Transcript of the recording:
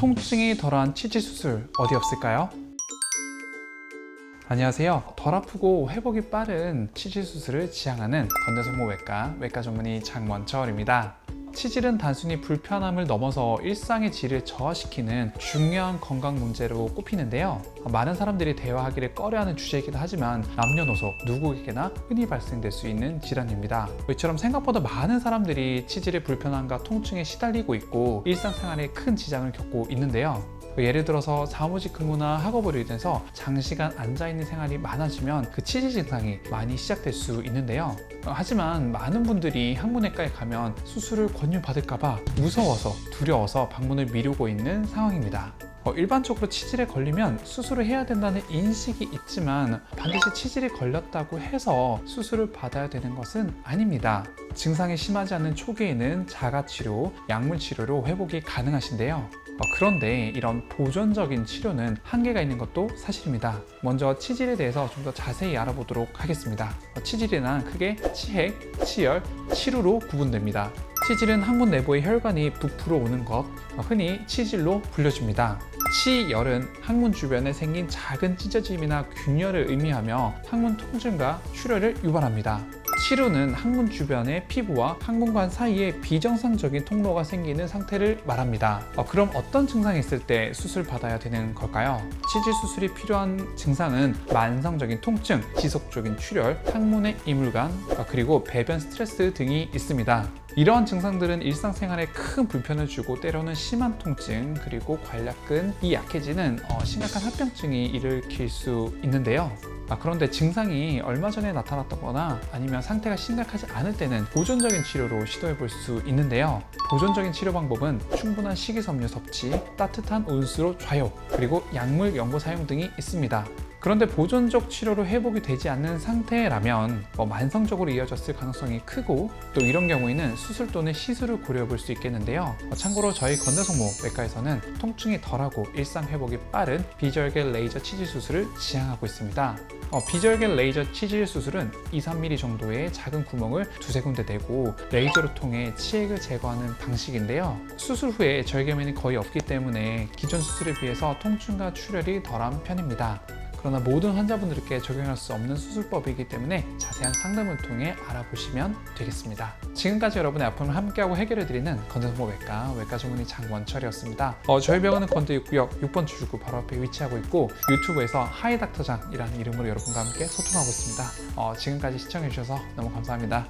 통증이 덜한 치질 수술 어디 없을까요? 안녕하세요. 덜 아프고 회복이 빠른 치질 수술을 지향하는 건대성모외과 외과 전문의 장원철입니다. 치질은 단순히 불편함을 넘어서 일상의 질을 저하시키는 중요한 건강 문제로 꼽히는데요. 많은 사람들이 대화하기를 꺼려하는 주제이기도 하지만 남녀노소 누구에게나 흔히 발생될 수 있는 질환입니다. 이처럼 생각보다 많은 사람들이 치질의 불편함과 통증에 시달리고 있고 일상생활에 큰 지장을 겪고 있는데요. 예를 들어서 사무직 근무나 학업으로 인해서 장시간 앉아있는 생활이 많아지면 그 치질 증상이 많이 시작될 수 있는데요. 하지만 많은 분들이 항문외과에 가면 수술을 권유받을까봐 무서워서 두려워서 방문을 미루고 있는 상황입니다. 일반적으로 치질에 걸리면 수술을 해야 된다는 인식이 있지만 반드시 치질이 걸렸다고 해서 수술을 받아야 되는 것은 아닙니다. 증상이 심하지 않는 초기에는 자가치료, 약물치료로 회복이 가능하신데요. 그런데 이런 보존적인 치료는 한계가 있는 것도 사실입니다. 먼저 치질에 대해서 좀 더 자세히 알아보도록 하겠습니다. 치질이란 크게 치핵, 치열, 치루로 구분됩니다. 치질은 항문 내부의 혈관이 부풀어 오는 것, 흔히 치질로 불려집니다. 치열은 항문 주변에 생긴 작은 찢어짐이나 균열을 의미하며 항문 통증과 출혈을 유발합니다. 치루는 항문 주변의 피부와 항문관 사이에 비정상적인 통로가 생기는 상태를 말합니다. 그럼 어떤 증상이 있을 때 수술 받아야 되는 걸까요? 치질 수술이 필요한 증상은 만성적인 통증, 지속적인 출혈, 항문의 이물감, 그리고 배변 스트레스 등이 있습니다. 이러한 증상들은 일상생활에 큰 불편을 주고 때로는 심한 통증, 그리고 관략근이 약해지는 심각한 합병증이 일으킬 수 있는데요. 그런데 증상이 얼마 전에 나타났다거나 아니면 상태가 심각하지 않을 때는 보존적인 치료로 시도해 볼 수 있는데요. 보존적인 치료 방법은 충분한 식이섬유 섭취, 따뜻한 온수로 좌욕, 그리고 약물 연고 사용 등이 있습니다. 그런데 보존적 치료로 회복이 되지 않는 상태라면 만성적으로 이어졌을 가능성이 크고 또 이런 경우에는 수술 또는 시술을 고려해 볼 수 있겠는데요. 참고로 저희 건대성모 외과에서는 통증이 덜하고 일상 회복이 빠른 비절개 레이저 치질 수술을 지향하고 있습니다. 비절개 레이저 치질 수술은 2-3mm 정도의 작은 구멍을 두세 군데 내고 레이저를 통해 치액을 제거하는 방식인데요. 수술 후에 절개면이 거의 없기 때문에 기존 수술에 비해서 통증과 출혈이 덜한 편입니다. 그러나 모든 환자분들께 적용할 수 없는 수술법이기 때문에 자세한 상담을 통해 알아보시면 되겠습니다. 지금까지 여러분의 아픔을 함께하고 해결해드리는 건대성모 외과 전문의 장원철이었습니다. 저희 병원은 건대육구역 6번 출구 바로 앞에 위치하고 있고 유튜브에서 하이닥터장이라는 이름으로 여러분과 함께 소통하고 있습니다. 지금까지 시청해주셔서 너무 감사합니다.